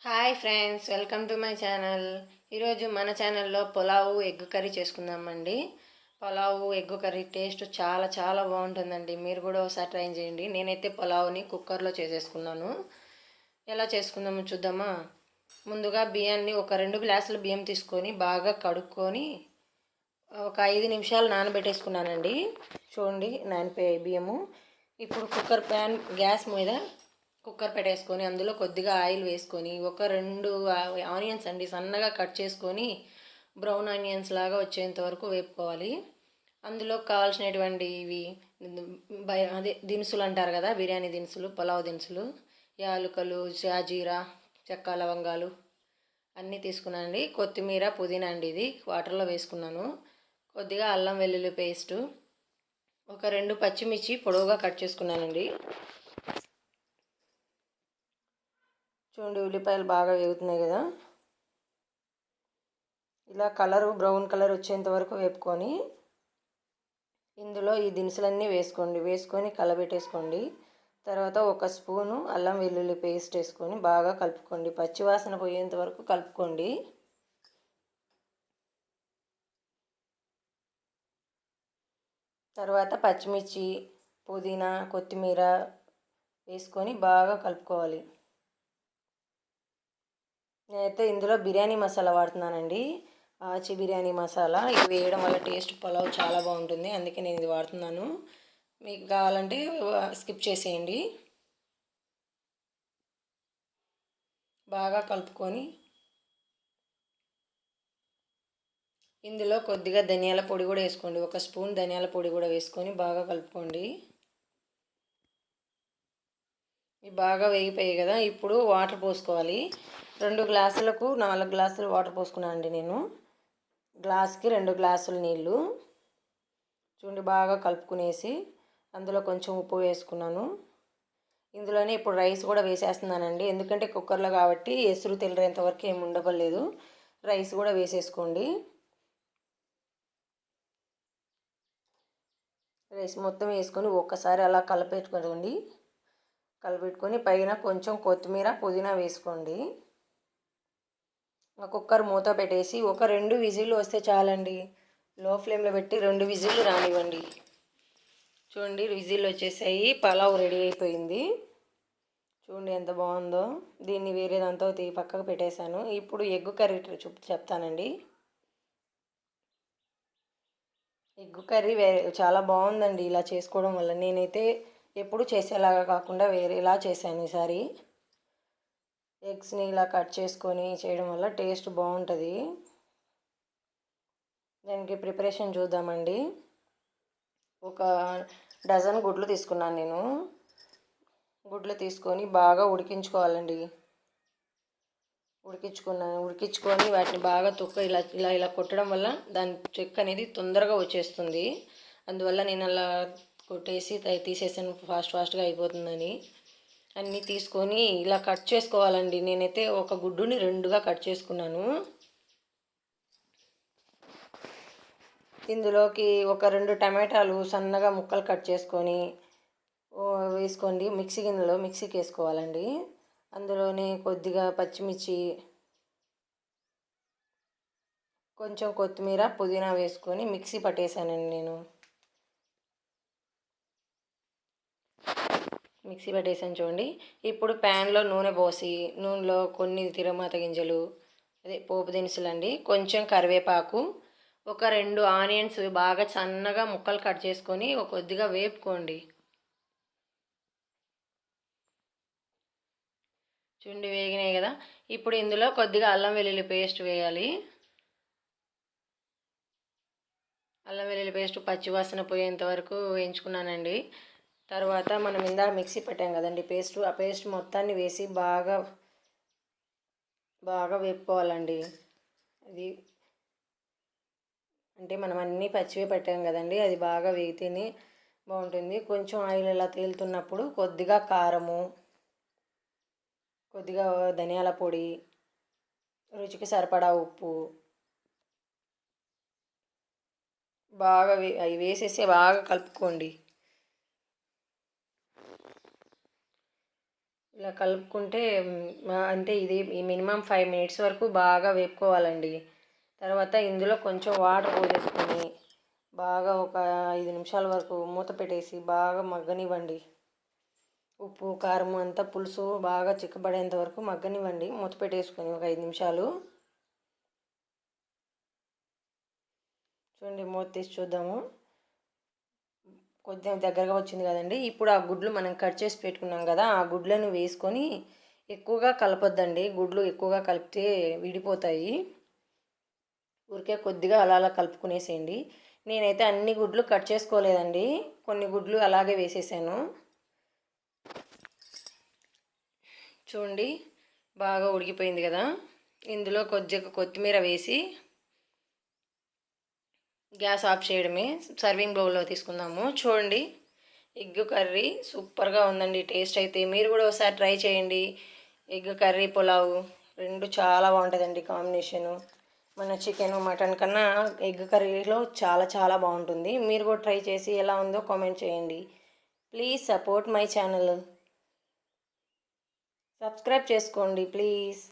Hi friends, welcome to my channel. ఈరోజు మన ఛానల్లో పులావు ఎగ్ కర్రీ చేసుకుందామండి. పులావు ఎగ్ కర్రీ టేస్ట్ చాలా చాలా బాగుంటుందండి. మీరు కూడా ఒకసారి ట్రై చేయండి. నేనైతే పులావుని కుక్కర్లో చేసేసుకున్నాను. ఎలా చేసుకుందామో చూద్దామా. ముందుగా బియ్యాన్ని ఒక 2 గ్లాసుల బియ్యం తీసుకొని బాగా కడుక్కొని ఒక 5 నిమిషాలు నానబెట్టేసుకున్నానండి. చూడండి, నానిపోయాయి బియ్యము. ఇప్పుడు కుక్కర్ ప్యాన్ గ్యాస్ మీద కుక్కర్ పెట్టేసుకొని అందులో కొద్దిగా ఆయిల్ వేసుకొని ఒక 2 ఆనియన్స్ అండి సన్నగా కట్ చేసుకొని బ్రౌన్ ఆనియన్స్ లాగా వచ్చేంత వరకు వేపుకోవాలి. అందులో కావాల్సినటువంటి ఇవి అదే దినుసులు అంటారు కదా, బిర్యానీ దినుసులు, పులావ్ దినుసులు, యాలకులు, షాజీరా, చెక్క, లవంగాలు అన్నీ తీసుకున్నానండి. కొత్తిమీర, పుదీనా అండి ఇది వాటర్లో వేసుకున్నాను. కొద్దిగా అల్లం వెల్లుల్లి పేస్టు, ఒక 2 పచ్చిమిర్చి పొడవుగా కట్ చేసుకున్నానండి. చూడండి, ఉల్లిపాయలు బాగా వేగుతున్నాయి కదా. ఇలా బ్రౌన్ కలర్ వచ్చేంత వరకు వేపుకొని ఇందులో ఈ దినుసులన్నీ వేసుకొని కలబెట్టేసుకోండి. తర్వాత ఒక స్పూను అల్లం వెల్లుల్లి పేస్ట్ వేసుకొని బాగా కలుపుకోండి. పచ్చివాసన పోయేంత వరకు కలుపుకోండి. తర్వాత పచ్చిమిర్చి, పుదీనా, కొత్తిమీర వేసుకొని బాగా కలుపుకోవాలి. నేనైతే ఇందులో బిర్యానీ మసాలా వాడుతున్నానండి. ఆచి బిర్యానీ మసాలా. ఇది వేయడం వల్ల టేస్ట్ పులావ్ చాలా బాగుంటుంది, అందుకే నేను ఇది వాడుతున్నాను. మీకు కావాలంటే స్కిప్ చేసేయండి. బాగా కలుపుకొని ఇందులో కొద్దిగా ధనియాల పొడి కూడా వేసుకోండి. ఒక స్పూన్ ధనియాల పొడి కూడా వేసుకొని బాగా కలుపుకోండి. ఇవి బాగా వేగిపోయాయి కదా. ఇప్పుడు వాటర్ పోసుకోవాలి. 2 గ్లాసులకు 4 గ్లాసులు వాటర్ పోసుకున్నాను అండి నేను. గ్లాస్కి 2 గ్లాసులు నీళ్ళు. చూడండి, బాగా కలుపుకునేసి అందులో కొంచెం ఉప్పు వేసుకున్నాను. ఇందులోనే ఇప్పుడు రైస్ కూడా వేసేస్తున్నానండి. ఎందుకంటే కుక్కర్లో కాబట్టి ఎసురు తెల్లరేంత వరకు ఏమి ఉండవలేదు. రైస్ కూడా వేసేసుకోండి. రైస్ మొత్తం వేసుకొని ఒక్కసారి అలా కలిపెట్టుకొని పైన కొంచెం కొత్తిమీర, పుదీనా వేసుకోండి. కుక్కర్ మూత పెట్టేసి ఒక 2 విజిల్లు వస్తే చాలండి. లో ఫ్లేమ్లో పెట్టి 2 విజిల్లు రానివ్వండి. చూడండి, విజిల్లు వచ్చేసాయి. పలావ్ రెడీ అయిపోయింది. చూడండి ఎంత బాగుందో. దీన్ని వేరే దాంతో పక్కకు పెట్టేశాను. ఇప్పుడు ఎగ్ కర్రీ చెప్తానండి. ఎగ్ కర్రీ చాలా బాగుందండి ఇలా చేసుకోవడం వల్ల. నేనైతే ఎప్పుడు చేసేలాగా కాకుండా వేరేలా చేశాను ఈసారి. ఎగ్స్ని ఇలా కట్ చేసుకొని చేయడం వల్ల టేస్ట్ బాగుంటుంది. దానికి ప్రిపరేషన్ చూద్దామండి. ఒక డజన్ గుడ్లు తీసుకున్నాను నేను. గుడ్లు తీసుకొని బాగా ఉడికించుకోవాలండి. ఉడికించుకొని వాటిని బాగా ఇలా ఇలా ఇలా కొట్టడం వల్ల దాని చెక్క అనేది తొందరగా వచ్చేస్తుంది. అందువల్ల నేను అలా కొట్టేసి తీసేసాను, ఫాస్ట్గా అయిపోతుందని. అన్నీ తీసుకొని ఇలా కట్ చేసుకోవాలండి. నేనైతే ఒక గుడ్డుని 2గా కట్ చేసుకున్నాను. ఇందులోకి ఒక 2 టమాటాలు సన్నగా ముక్కలు కట్ చేసుకొని వేసుకోండి. మిక్సీకి వేసుకోవాలండి. అందులోనే కొద్దిగా పచ్చిమిర్చి, కొంచెం కొత్తిమీర, పుదీనా వేసుకొని మిక్సీ పట్టేశానండి నేను. మిక్సీ పట్టేసాను చూడండి. ఇప్పుడు ప్యాన్లో నూనె పోసి నూనెలో కొన్ని తిరగమాత గింజలు, పోపు దినుసులు అండి, కొంచెం కరివేపాకు, ఒక 2 ఆనియన్స్ బాగా సన్నగా ముక్కలు కట్ చేసుకొని కొద్దిగా వేపుకోండి. చూడండి, వేగినాయి కదా. ఇప్పుడు ఇందులో కొద్దిగా అల్లం వెల్లుల్లి పేస్ట్ వేయాలి. అల్లం వెల్లుల్లి పేస్ట్ పచ్చివాసన పోయేంత వరకు వేయించుకున్నానండి. తర్వాత మనం ఇందాక మిక్సీ పెట్టాం కదండి ఆ పేస్ట్ మొత్తాన్ని వేసి బాగా వేపుకోవాలండి. అది అంటే మనం అన్నీ పచ్చివే పెట్టాం కదండి, అది బాగా వేగితేనే బాగుంటుంది. కొంచెం ఆయిల్ ఇలా తేలుతున్నప్పుడు కొద్దిగా కారము, కొద్దిగా ధనియాల పొడి, రుచికి సరిపడా ఉప్పు బాగా అవి వేసేసి బాగా కలుపుకోండి. ఇలా కలుపుకుంటే అంటే ఇది మినిమం 5 మినిట్స్ వరకు బాగా వేపుకోవాలండి. తర్వాత ఇందులో కొంచెం వాటర్ పోసేసుకొని బాగా ఒక 5 నిమిషాల వరకు మూత పెట్టేసి బాగా మగ్గనివ్వండి. ఉప్పు కారం అంతా పులుసు బాగా చిక్కబడేంత వరకు మగ్గనివ్వండి. మూత పెట్టేసుకొని ఒక 5 నిమిషాలు. చూడండి, మూత తీసి చూద్దాము. కొద్దిగా దగ్గరగా వచ్చింది కదండి. ఇప్పుడు ఆ గుడ్లు మనం కట్ చేసి పెట్టుకున్నాం కదా, ఆ గుడ్లను వేసుకొని ఎక్కువగా కలపొద్దండి. గుడ్లు ఎక్కువగా కలిపితే విడిపోతాయి. ఊరికే కొద్దిగా అలా అలా కలుపుకునేసేయండి. నేనైతే అన్ని గుడ్లు కట్ చేసుకోలేదండి, కొన్ని గుడ్లు అలాగే వేసేసాను. చూడండి, బాగా ఉడికిపోయింది కదా. ఇందులో కొద్దిగా కొత్తిమీర వేసి గ్యాస్ ఆఫ్ చేయడమే. సర్వింగ్ బౌల్లో తీసుకుందాము. చూడండి, ఎగ్ కర్రీ సూపర్గా ఉందండి. టేస్ట్ అయితే మీరు కూడా ఒకసారి ట్రై చేయండి. ఎగ్ కర్రీ పులావ్ రెండు చాలా బాగుంటుందండి కాంబినేషను. మన చికెన్ మటన్ కన్నా ఎగ్ కర్రీలో చాలా చాలా బాగుంటుంది. మీరు కూడా ట్రై చేసి ఎలా ఉందో కామెంట్ చేయండి. Please support my channel. Subscribe చేసుకోండి ప్లీజ్.